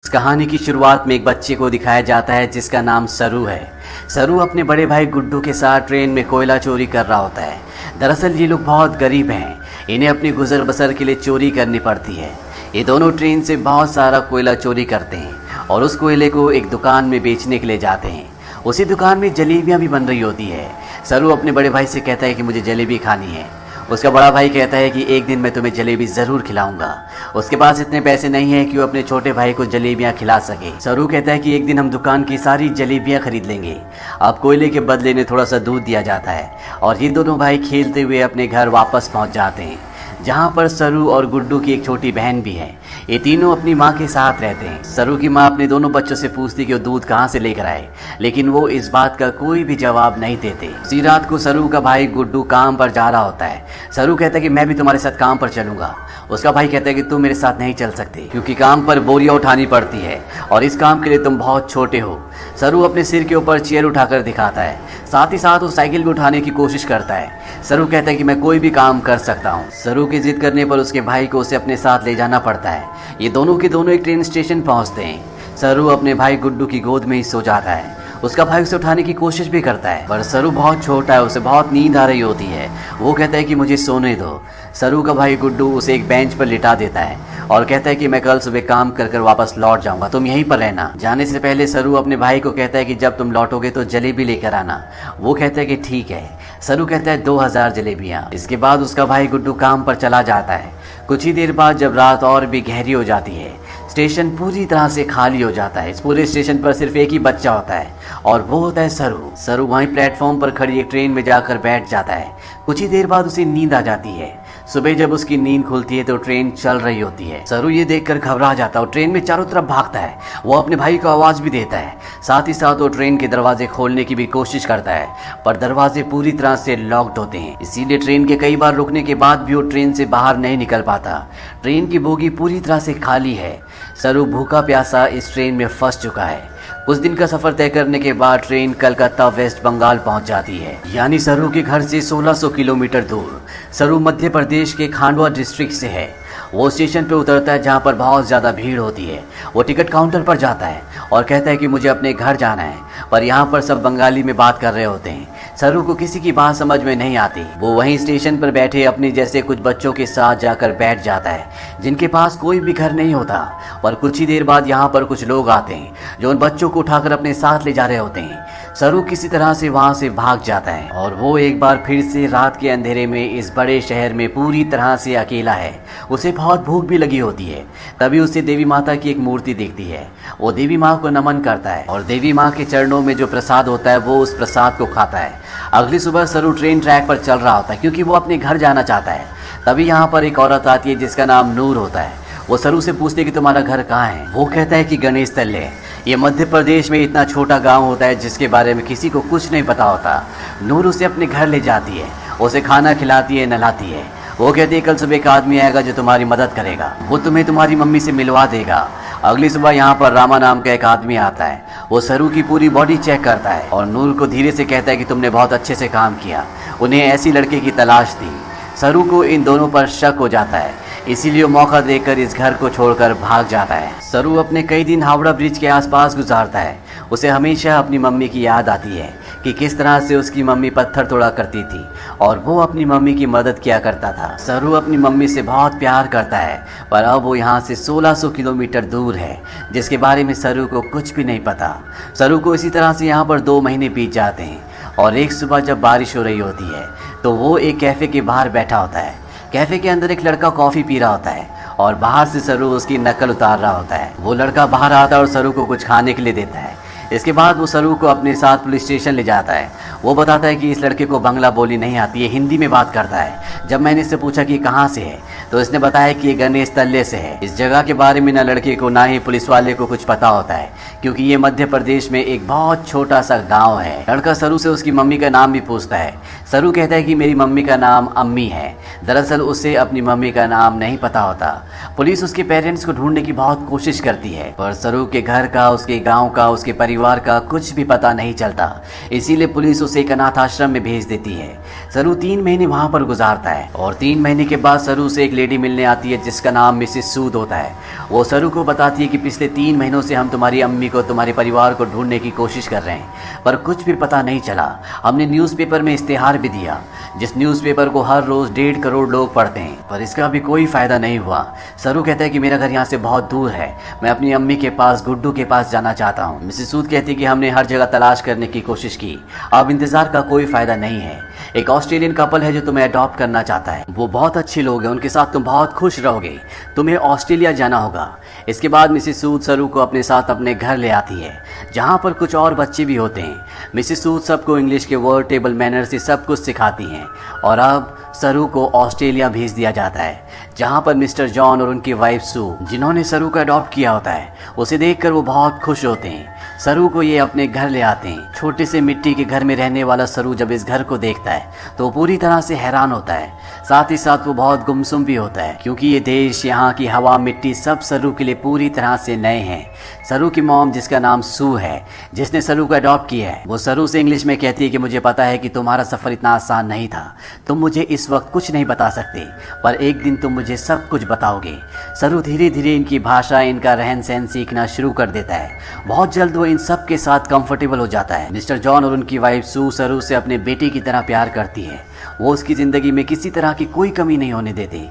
कहानी की शुरुआत में एक बच्चे को दिखाया जाता है जिसका नाम सरू है। सरू अपने बड़े भाई गुड्डू के साथ ट्रेन में कोयला चोरी कर रहा होता है। दरअसल ये लोग बहुत गरीब हैं, इन्हें अपनी गुजर बसर के लिए चोरी करनी पड़ती है। ये दोनों ट्रेन से बहुत सारा कोयला चोरी करते हैं और उस कोयले को एक दुकान में बेचने के लिए जाते हैं। उसी दुकान में जलेबियाँ भी बन रही होती है। सरू अपने बड़े भाई से कहता है कि मुझे जलेबी खानी है। उसका बड़ा भाई कहता है कि एक दिन मैं तुम्हें जलेबी ज़रूर खिलाऊंगा। उसके पास इतने पैसे नहीं है कि वो अपने छोटे भाई को जलेबियां खिला सके। सरू कहता है कि एक दिन हम दुकान की सारी जलेबियां खरीद लेंगे। अब कोयले के बदले में थोड़ा सा दूध दिया जाता है और ये दोनों भाई खेलते हुए अपने घर वापस पहुंच जाते हैं, जहाँ पर सरू और गुड्डू की एक छोटी बहन भी है। ये तीनों अपनी माँ के साथ रहते हैं। सरू की माँ अपने दोनों बच्चों से पूछती कि वो दूध कहाँ से लेकर आए, लेकिन वो इस बात का कोई भी जवाब नहीं देते। उसी रात को सरू का भाई गुड्डू काम पर जा रहा होता है। सरू कहता है कि मैं भी तुम्हारे साथ काम पर चलूंगा। उसका भाई कहता है कि तुम मेरे साथ नहीं चल सकते क्योंकि काम पर बोरियां उठानी पड़ती है और इस काम के लिए तुम बहुत छोटे हो। सरू अपने सिर के ऊपर चेयर उठाकर दिखाता है, साथ ही साथ वो साइकिल भी उठाने की कोशिश करता है। सरू कहता है कि मैं कोई भी काम कर सकता हूँ। सरू की जिद करने पर उसके भाई को उसे अपने साथ ले जाना पड़ता है। ये दोनों के दोनों एक ट्रेन स्टेशन पहुँचते हैं। सरू अपने भाई गुड्डू की गोद में ही सो जाता है। उसका भाई उसे उठाने की कोशिश भी करता है पर सरू बहुत छोटा है, उसे बहुत नींद आ रही होती है। वो कहता है कि मुझे सोने दो। सरू का भाई गुड्डू उसे एक बेंच पर लिटा देता है और कहता है कि मैं कल सुबह काम कर कर वापस लौट जाऊंगा, तुम यहीं पर रहना। जाने से पहले सरू अपने भाई को कहता है कि जब तुम लौटोगे तो जलेबी लेकर आना। वो कहता है कि ठीक है। सरू कहता है 2000 जलेबियाँ। इसके बाद उसका भाई गुड्डू काम पर चला जाता है। कुछ ही देर बाद जब रात और भी गहरी हो जाती है, स्टेशन पूरी तरह से खाली हो जाता है। इस पूरे स्टेशन पर सिर्फ एक ही बच्चा होता है और वो होता है सरू। सरू वहीं प्लेटफॉर्म पर खड़ी एक ट्रेन में जाकर बैठ जाता है। कुछ ही देर बाद उसे नींद आ जाती है। सुबह जब उसकी नींद खुलती है तो ट्रेन चल रही होती है। सरू ये देखकर घबरा जाता है और ट्रेन में चारों तरफ भागता है। वो अपने भाई को आवाज भी देता है, साथ ही साथ वो ट्रेन के दरवाजे खोलने की भी कोशिश करता है पर दरवाजे पूरी तरह से लॉक्ड होते हैं। इसीलिए ट्रेन के कई बार रुकने के बाद भी वो ट्रेन से बाहर नहीं निकल पाता। ट्रेन की बोगी पूरी तरह से खाली है। सरू भूखा प्यासा इस ट्रेन में फंस चुका है। कुछ दिन का सफर तय करने के बाद ट्रेन कलकत्ता वेस्ट बंगाल पहुंच जाती है, यानी सरू के घर से 1600 किलोमीटर दूर। सरू मध्य प्रदेश के खांडवा डिस्ट्रिक्ट से है। वो स्टेशन पे उतरता है जहाँ पर बहुत ज़्यादा भीड़ होती है। वो टिकट काउंटर पर जाता है और कहता है कि मुझे अपने घर जाना है, पर यहाँ पर सब बंगाली में बात कर रहे होते हैं। सरू को किसी की बात समझ में नहीं आती। वो वहीं स्टेशन पर बैठे अपने जैसे कुछ बच्चों के साथ जाकर बैठ जाता है जिनके पास कोई भी घर नहीं होता। पर कुछ ही देर बाद यहाँ पर कुछ लोग आते हैं जो उन बच्चों को उठाकर अपने साथ ले जा रहे होते हैं। सरू किसी तरह से वहाँ से भाग जाता है और वो एक बार फिर से रात के अंधेरे में इस बड़े शहर में पूरी तरह से अकेला है। उसे बहुत भूख भी लगी होती है। तभी उसे देवी माता की एक मूर्ति दिखती है। वो देवी माँ को नमन करता है और देवी माँ के चरणों में जो प्रसाद होता है वो उस प्रसाद को खाता है। अगली सुबह सरू ट्रेन ट्रैक पर चल रहा होता है क्योंकि वो अपने घर जाना चाहता है। तभी यहाँ पर एक औरत आती है जिसका नाम नूर होता है। वो सरू से पूछती है कि तुम्हारा घर कहाँ है। वो कहता है कि गणेश तल्ले। ये मध्य प्रदेश में इतना छोटा गांव होता है जिसके बारे में किसी को कुछ नहीं पता होता। नूर उसे अपने घर ले जाती है, उसे खाना खिलाती है, नहलाती है। वो कहती है कल सुबह एक आदमी आएगा जो तुम्हारी मदद करेगा, वो तुम्हें तुम्हारी मम्मी से मिलवा देगा। अगली सुबह यहाँ पर रामा नाम का एक आदमी आता है। वो सरू की पूरी बॉडी चेक करता है और नूर को धीरे से कहता है कि तुमने बहुत अच्छे से काम किया। उन्हें ऐसी लड़के की तलाश थी। सरू को इन दोनों पर शक हो जाता है, इसीलिए वो मौका देकर इस घर को छोड़कर भाग जाता है। सरू अपने कई दिन हावड़ा ब्रिज के आसपास गुजारता है। उसे हमेशा अपनी मम्मी की याद आती है कि किस तरह से उसकी मम्मी पत्थर तोड़ा करती थी और वो अपनी मम्मी की मदद किया करता था। सरू अपनी मम्मी से बहुत प्यार करता है पर अब वो यहाँ से 1600 किलोमीटर दूर है जिसके बारे में सरू को कुछ भी नहीं पता। सरू को इसी तरह से यहाँ पर 2 महीने बीत जाते हैं और एक सुबह जब बारिश हो रही होती है तो वो एक कैफ़े के बाहर बैठा होता है। कैफ़े के अंदर एक लड़का कॉफ़ी पी रहा होता है और बाहर से सरू उसकी नकल उतार रहा होता है। वो लड़का बाहर आता है और सरू को कुछ खाने के लिए देता है। इसके बाद वो सरू को अपने साथ पुलिस स्टेशन ले जाता है। वो बताता है कि इस लड़के को बांग्ला बोली नहीं आती है, हिंदी में बात करता है। जब मैंने इससे पूछा कि कहाँ से है तो इसने बताया कि ये गणेश तल्ले से है। इस जगह के बारे में ना लड़के को ना ही पुलिस वाले को कुछ पता होता है क्योंकि ये मध्य प्रदेश में एक बहुत छोटा सा गाँव है। लड़का सरू से उसकी मम्मी का नाम भी पूछता है। सरू कहता है कि मेरी मम्मी का नाम अम्मी है। दरअसल उसे अपनी मम्मी का नाम नहीं पता होता। पुलिस उसके पेरेंट्स को ढूंढने की बहुत कोशिश करती है पर सरू के घर का, उसके गाँव का, उसके परिवार परिवार का कुछ भी पता नहीं चलता, इसीलिए पुलिस उसे एक अनाथ आश्रम में भेज देती है। सरू 3 महीने वहाँ पर गुजारता है और 3 महीने के बाद सरू से एक लेडी मिलने आती है जिसका नाम मिसेस सूद होता है। वो सरू को बताती है कि पिछले 3 महीनों से हम तुम्हारी अम्मी को, तुम्हारे परिवार को ढूंढने की कोशिश कर रहे हैं, पर कुछ भी पता नहीं चला। हमने न्यूज़पेपर में इश्तेहार भी दिया, जिस न्यूज़पेपर को हर रोज 1.5 करोड़ लोग पढ़ते हैं, पर इसका भी कोई फायदा नहीं हुआ। सरू कहता है कि मेरा घर यहाँ से बहुत दूर है, मैं अपनी अम्मी के पास, गुड्डू के पास जाना चाहता हूँ। मिसेस सूद कहती है कि हमने हर जगह तलाश करने की कोशिश की, अब इंतजार का कोई फायदा नहीं है। एक ऑस्ट्रेलियन कपल है जो तुम्हें अडॉप्ट करना चाहता है, वो बहुत अच्छे लोग हैं, उनके साथ तुम बहुत खुश रहोगे, तुम्हें ऑस्ट्रेलिया जाना होगा। इसके बाद मिसेस सूद सरू को अपने साथ अपने घर ले आती है, जहाँ पर कुछ और बच्चे भी होते हैं। मिसेस सूद सबको इंग्लिश के वर्ड, टेबल मैनर से सब कुछ सिखाती हैं और अब सरू को ऑस्ट्रेलिया भेज दिया जाता है, जहाँ पर मिस्टर जॉन और उनकी वाइफ सू, जिन्होंने सरू को अडॉप्ट किया होता है, उसे देखकर वो बहुत खुश होते हैं। सरू को ये अपने घर ले आते हैं। छोटे से मिट्टी के घर में रहने वाला सरू जब इस घर को देखता है तो वो पूरी तरह से हैरान होता है, साथ ही साथ वो बहुत गुमसुम भी होता है, क्योंकि ये देश, यहाँ की हवा, मिट्टी सब सरू के लिए पूरी तरह से नए हैं। सरू की मॉम, जिसका नाम सू है, जिसने सरू को अडॉप्ट किया है, वो सरू से इंग्लिश में कहती है कि मुझे पता है कि तुम्हारा सफ़र इतना आसान नहीं था, तुम मुझे इस वक्त कुछ नहीं बता सकते, पर एक दिन तुम मुझे सब कुछ बताओगे। सरू धीरे धीरे इनकी भाषा, इनका रहन सहन सीखना शुरू कर देता है। बहुत जल्द वो इन सब के साथ कंफर्टेबल हो जाता है। मिस्टर जॉन और उनकी वाइफ सू सरू से अपने बेटे की तरह प्यार करती है, वो उसकी ज़िंदगी में किसी तरह की कोई कमी नहीं होने देते।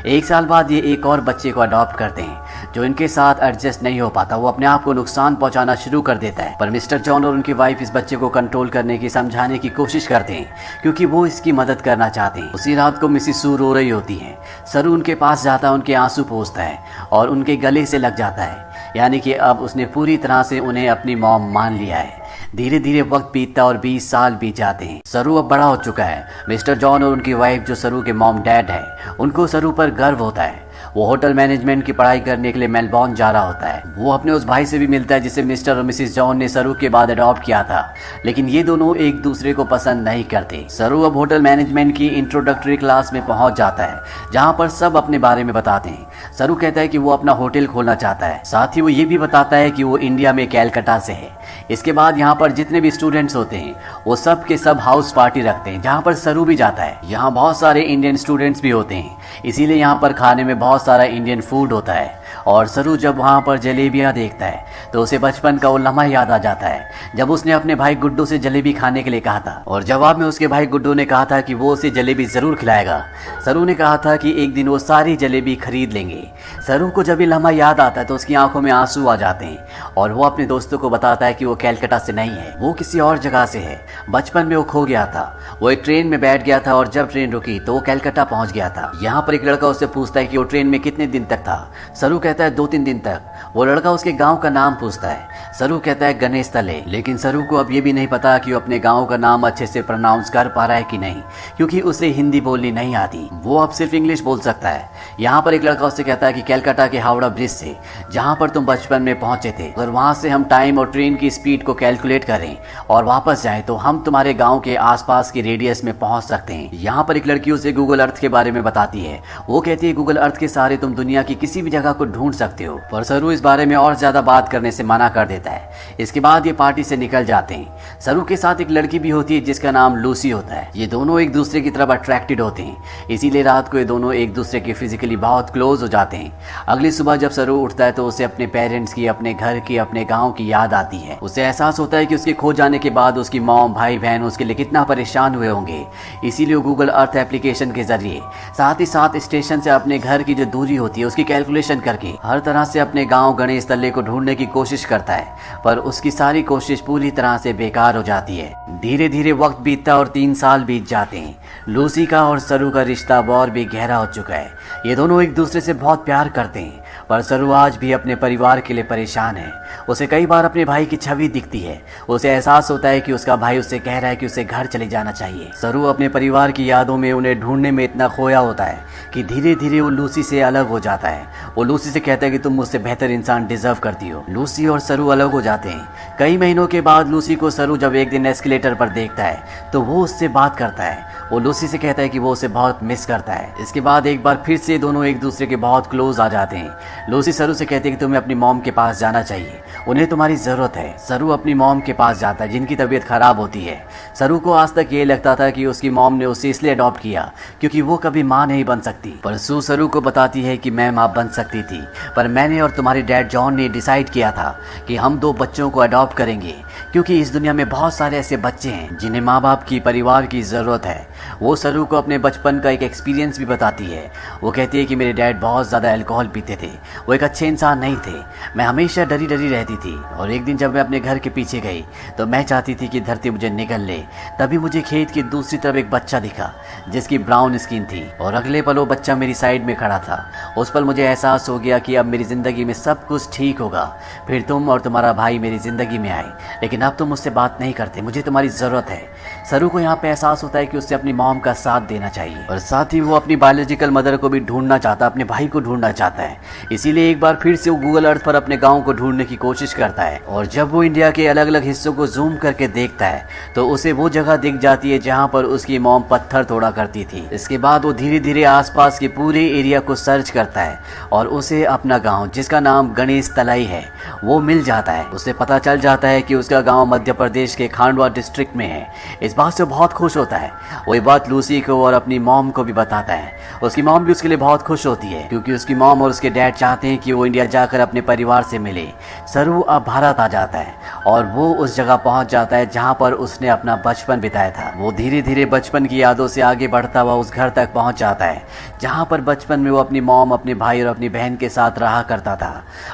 1 साल बाद ये एक और बच्चे को अडॉप्ट करते हैं जो इनके साथ एडजस्ट नहीं हो पाता, वो अपने आप को नुकसान पहुंचाना शुरू कर देता है, पर मिस्टर जॉन और उनकी वाइफ इस बच्चे को कंट्रोल करने की, समझाने की कोशिश करते हैं, क्योंकि वो इसकी मदद करना चाहते हैं। उसी रात को मिसेस सू रो रही होती है। सरू उनके पास जाता है, उनके आंसू पोंछता है और उनके गले से लग जाता है, यानी कि अब उसने पूरी तरह से उन्हें अपनी मॉम मान लिया है। धीरे धीरे वक्त बीतता और 20 साल बीत जाते हैं। सरू अब बड़ा हो चुका है। मिस्टर जॉन और उनकी वाइफ, जो सरू के मॉम डैड है, उनको सरू पर गर्व होता है। वो होटल मैनेजमेंट की पढ़ाई करने के लिए मेलबॉर्न जा रहा होता है। वो अपने उस भाई से भी मिलता है जिसे मिस्टर और मिसेस जॉन ने सरू के बाद अडॉप्ट किया था, लेकिन ये दोनों एक दूसरे को पसंद नहीं करते। सरू अब होटल मैनेजमेंट की इंट्रोडक्टरी क्लास में पहुंच जाता है, जहां पर सब अपने बारे में बताते हैं। सरू कहता है कि वो अपना होटल खोलना चाहता है, साथ ही वो ये भी बताता है कि वो इंडिया में कैलकाटा से है। इसके बाद यहाँ पर जितने भी स्टूडेंट्स होते हैं वो सब के सब हाउस पार्टी रखते हैं, जहाँ पर सरू भी जाता है। यहाँ बहुत सारे इंडियन स्टूडेंट्स भी होते हैं, इसीलिए यहाँ पर खाने में बहुत सारा इंडियन फूड होता है। और सरू जब वहाँ पर जलेबियाँ देखता है तो उसे बचपन का वो लम्हा याद आ जाता है, जब उसने अपने भाई गुड्डू से जलेबी खाने के लिए कहा था और जवाब में उसके भाई गुड्डू ने कहा था कि वो उसे जलेबी ज़रूर खिलाएगा। सरू ने कहा था कि एक दिन वो सारी जलेबी खरीद लेंगे। सरू को जब ये लम्हा याद आता है तो उसकी आंखों में आंसू आ जाते हैं और वो अपने दोस्तों को बताता है कि वो कैलकाटा से नहीं है, वो किसी और जगह से है। बचपन में वो खो गया था, वो एक ट्रेन में बैठ गया था और जब ट्रेन रुकी तो वो कैलकाटा पहुंच गया था। यहाँ पर एक लड़का उससे पूछता है कि वो ट्रेन में कितने दिन तक था। सरू कहता है 2-3 दिन तक। वो लड़का उसके गांव का नाम पूछता है। सरू कहता है गणेश तले, लेकिन सरू को अब ये भी नहीं पता कि वो अपने गांव का नाम अच्छे से प्रोनाउंस कर पा रहा है कि नहीं, क्योंकि उसे हिंदी बोलनी नहीं आती, वो अब सिर्फ इंग्लिश बोल सकता है। यहाँ पर एक लड़का उससे कहता है कि कैलकाटा के हावड़ा ब्रिज से, जहाँ पर तुम बचपन में पहुंचे थे, अगर वहां से हम टाइम और ट्रेन की स्पीड को कैलकुलेट करें और वापस जाएं तो हम तुम्हारे गांव के आसपास के रेडियस में पहुंच सकते हैं। यहाँ पर एक लड़की उसे गूगल अर्थ के बारे में बताती है। वो कहती है गूगल अर्थ के सहारे तुम दुनिया की किसी भी जगह को ढूंढ सकते हो, पर सरू इस बारे में और ज्यादा बात करने से मना कर देता है। इसके बाद ये पार्टी से निकल जाते हैं। सरू के साथ एक लड़की भी होती है जिसका नाम लूसी होता है। ये दोनों एक दूसरे की तरफ अट्रैक्टेड होते हैं, इसीलिए रात को ये दोनों एक दूसरे के फिजिकली बहुत क्लोज हो जाते हैं। अगली सुबह जब सरू उठता है तो उसे अपने पेरेंट्स की, अपने घर की, अपने गाँव की याद आती है। उसे एहसास होता है कि उसके खो जाने के बाद उसकी मॉम, भाई बहन उसके लिए कितना परेशान हुए होंगे, इसीलिए गूगल अर्थ एप्लीकेशन के जरिए, साथ ही साथ स्टेशन से अपने घर की जो दूरी होती है उसकी कैलकुलेशन करके हर तरह से अपने गांव गणेश तल्ले को ढूंढने की कोशिश करता है, पर उसकी सारी कोशिश पूरी तरह से बेकार हो जाती है। धीरे धीरे वक्त बीतता और 3 साल बीत जाते हैं। लूसी का और सरू का रिश्ता और भी गहरा हो चुका है। ये दोनों एक दूसरे से बहुत प्यार करते हैं, पर सरू आज भी अपने परिवार के लिए परेशान है। उसे कई बार अपने भाई की छवि दिखती है। उसे एहसास होता है कि उसका भाई उससे कह रहा है कि उसे घर चले जाना चाहिए। सरू अपने परिवार की यादों में, उन्हें ढूंढने में इतना खोया होता है कि धीरे धीरे वो लूसी से अलग हो जाता है। वो लूसी से कहता है कि तुम मुझसे बेहतर इंसान डिजर्व करती हो। लूसी और सरू अलग हो जाते हैं। कई महीनों के बाद लूसी को सरू जब एक दिन एस्केलेटर पर देखता है तो वो उससे बात करता है। वो लूसी से कहता है कि वो उसे बहुत मिस करता है। इसके बाद एक बार फिर से दोनों एक दूसरे के बहुत क्लोज आ जाते हैं। लूसी सरू से कहती है कि तुम्हें अपनी मॉम के पास जाना चाहिए। उन्हें तुम्हारी ज़रूरत है। सरू अपनी मॉम के पास जाता है जिनकी तबीयत ख़राब होती है। सरू को आज तक ये लगता था कि उसकी मॉम ने उसे इसलिए अडॉप्ट किया क्योंकि वो कभी माँ नहीं बन सकती, पर सू सरू को बताती है कि मैं माँ बन सकती थी, पर मैंने और तुम्हारे डैड जॉन ने डिसाइड किया था कि हम 2 बच्चों को अडॉप्ट करेंगे क्योंकि इस दुनिया में बहुत सारे ऐसे बच्चे हैं जिन्हें माँ बाप की, परिवार की ज़रूरत है। वो सरू को अपने बचपन का एक एक्सपीरियंस भी बताती है। वो कहती है कि मेरे डैड बहुत ज़्यादा अल्कोहल पीते थे, वो एक अच्छे इंसान नहीं थे, मैं हमेशा डरी डरी रहती थी, और एक दिन जब मैं अपने घर के पीछे गई तो मैं चाहती थी कि धरती मुझे निगल ले। तभी मुझे खेत की दूसरी तरफ एक बच्चा दिखा जिसकी ब्राउन स्किन थी, और अगले पल वो बच्चा मेरी साइड में खड़ा था। उस पल मुझे एहसास हो गया कि अब मेरी ज़िंदगी में सब कुछ ठीक होगा। फिर तुम और तुम्हारा भाई मेरी ज़िंदगी में आए, लेकिन अब तुम मुझसे बात नहीं करते, मुझे तुम्हारी ज़रूरत है। सरू को यहाँ पे एहसास होता है कि उसे अपनी मॉम का साथ देना चाहिए, और साथ ही वो अपनी बायोलॉजिकल मदर को भी ढूंढना चाहता है, अपने भाई को ढूंढना चाहता है। इसीलिए एक बार फिर से वो गूगल अर्थ पर अपने गाँव को ढूंढने की कोशिश करता है, और जब वो इंडिया के अलग अलग हिस्सों को जूम करके देखता है तो उसे वो जगह दिख जाती है जहाँ पर उसकी मॉम पत्थर तोड़ा करती थी। इसके बाद वो धीरे धीरे आसपास के पूरे एरिया को सर्च करता है और उसे अपना गांव, जिसका नाम गणेश तलाई है, वो मिल जाता है। उसे पता चल जाता है कि उसका गांव मध्य प्रदेश के खांडवा डिस्ट्रिक्ट में है। इस बात से बहुत खुश होता है। वो ये बात लूसी को और अपनी मॉम को भी बताता है। उसकी मॉम भी उसके लिए बहुत खुश होती है क्योंकि उसकी मॉम और उसके डैड चाहते हैं कि वो इंडिया जाकर अपने परिवार से मिले। सरू अब भारत आ जाता है और वो उस जगह पहुंच जाता है जहां पर उसने अपना बचपन बिताया था। वो धीरे धीरे बचपन की यादों से आगे बढ़ता हुआ उस घर तक पहुंच जाता है जहां पर बचपन में वो अपनी मॉम, अपने भाई और अपनी बहन के साथ रहा करता था।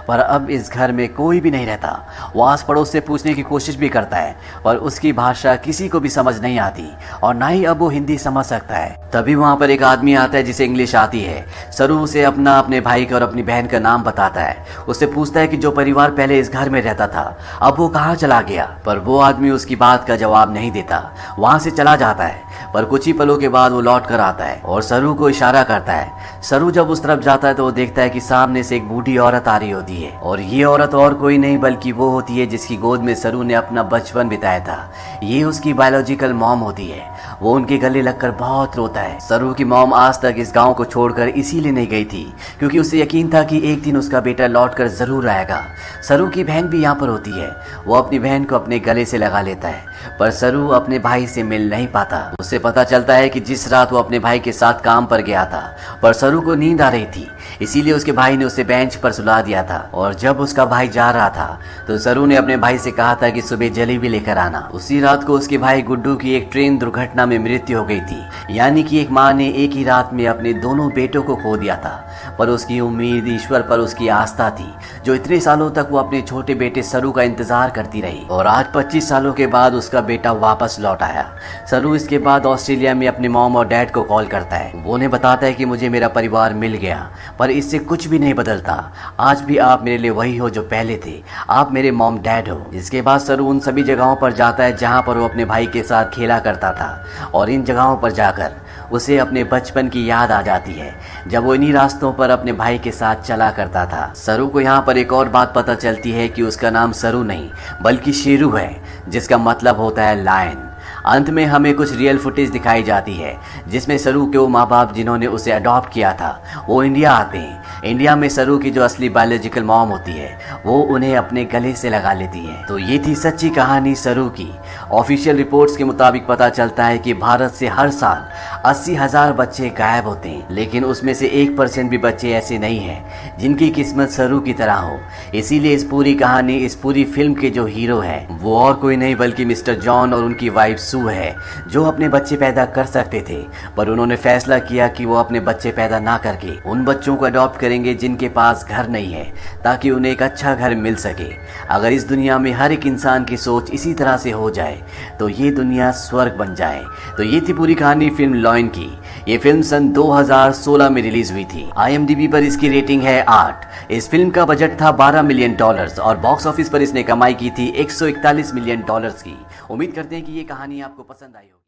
पर अब इस घर में कोई भी नहीं रहता। वो आस पड़ोस से पूछने की कोशिश भी करता है पर उसकी भाषा किसी को भी समझ नहीं आती, और ना ही अब वो हिंदी समझ सकता है। तभी वहां पर एक आदमी आता है जिसे इंग्लिश आती है। सरू उसे अपने भाई का और अपनी बहन का नाम बताता है। उससे पूछता है कि जो परिवार पहले इस घर में रहता था अब वो कहाँ चला गया, पर वो आदमी उसकी बात का जवाब नहीं देता, वहां से चला जाता है। पर कुछ ही पलों के बाद वो लौट कर आता है और सरू को इशारा करता है। सरू जब उस तरफ जाता है तो वो देखता है कि सामने से एक बूढ़ी औरत आ रही होती है, और ये औरत और कोई नहीं बल्कि वो होती है जिसकी गोद में सरू ने अपना बचपन बिताया था। ये उसकी बायोलॉजिकल मॉम होती है। वो उनके गले लगकर बहुत रोता है। सरू की मॉम आज तक इस गांव को छोड़कर इसीलिए नहीं गई थी क्योंकि उसे यकीन था कि एक दिन उसका बेटा लौटकर जरूर आएगा। सरू की बहन भी यहाँ पर होती है। वो अपनी बहन को अपने गले से लगा लेता है, पर सरू अपने भाई से मिल नहीं पाता। उसे पता चलता है कि जिस रात वो अपने भाई के साथ काम पर गया था, पर सरू को नींद आ रही थी, इसीलिए उसके भाई ने उसे बेंच पर सुला दिया था। और जब उसका भाई जा रहा था तो सरू ने अपने भाई से कहा था कि सुबह जलेबी लेकर आना। उसी रात को उसके भाई गुड्डू की एक ट्रेन दुर्घटना में मृत्यु हो गई थी, यानी कि एक माँ ने एक ही रात में अपने दोनों बेटों को खो दिया था। पर उसकी उम्मीद, ईश्वर पर उसकी आस्था थी, जो इतने सालों तक वो अपने छोटे बेटे सरू का इंतजार करती रही, और आज 25 सालों के बाद उसका बेटा वापस लौट आया। सरू इसके बाद ऑस्ट्रेलिया में अपने मॉम और डैड को कॉल करता है। वो उन्हें बताता है कि मुझे मेरा परिवार मिल गया, पर इससे कुछ भी नहीं बदलता। आज भी आप मेरे लिए वही हो जो पहले थे, आप मेरे मॉम डैड हो। इसके बाद सरू उन सभी जगहों पर जाता है जहां पर वो अपने भाई के साथ खेला करता था, और इन जगहों पर जाकर उसे अपने बचपन की याद आ जाती है जब वो इन्हीं रास्तों पर अपने भाई के साथ चला करता था। सरू को यहाँ पर एक और बात पता चलती है कि उसका नाम सरू नहीं बल्कि शेरू है, जिसका मतलब होता है लायन। अंत में हमें कुछ रियल फुटेज दिखाई जाती है जिसमें सरू के वो माँ बाप जिन्होंने उसे अडॉप्ट किया था वो इंडिया आते हैं। इंडिया में सरू की जो असली बायोलॉजिकल मॉम होती है वो उन्हें अपने गले से लगा लेती है। तो ये थी सच्ची कहानी सरू की। ऑफिशियल रिपोर्ट्स के मुताबिक पता चलता है कि भारत से हर साल 80,000 बच्चे गायब होते हैं, लेकिन उसमें से 1% भी बच्चे ऐसे नहीं हैं जिनकी किस्मत सरू की तरह हो। इसीलिए इस पूरी कहानी, इस पूरी फिल्म के जो हीरो है वो और कोई नहीं बल्कि मिस्टर जॉन और उनकी वाइफ सू है, जो अपने बच्चे पैदा कर सकते थे, पर उन्होंने फैसला किया कि वो अपने बच्चे पैदा ना करके उन बच्चों को अडॉप्ट करेंगे जिनके पास घर नहीं है, ताकि उन्हें एक अच्छा घर मिल सके। अगर इस दुनिया में हर एक इंसान की सोच इसी तरह से हो जाए तो ये दुनिया स्वर्ग बन जाए। तो ये थी पूरी कहानी फिल्म लॉयन की। ये फिल्म सन 2016 में रिलीज हुई थी। IMDb पर इसकी रेटिंग है 8। इस फिल्म का बजट था $12 मिलियन और बॉक्स ऑफिस पर इसने कमाई की थी $141 मिलियन की। उम्मीद करते हैं कि ये कहानी आपको पसंद आई होगी।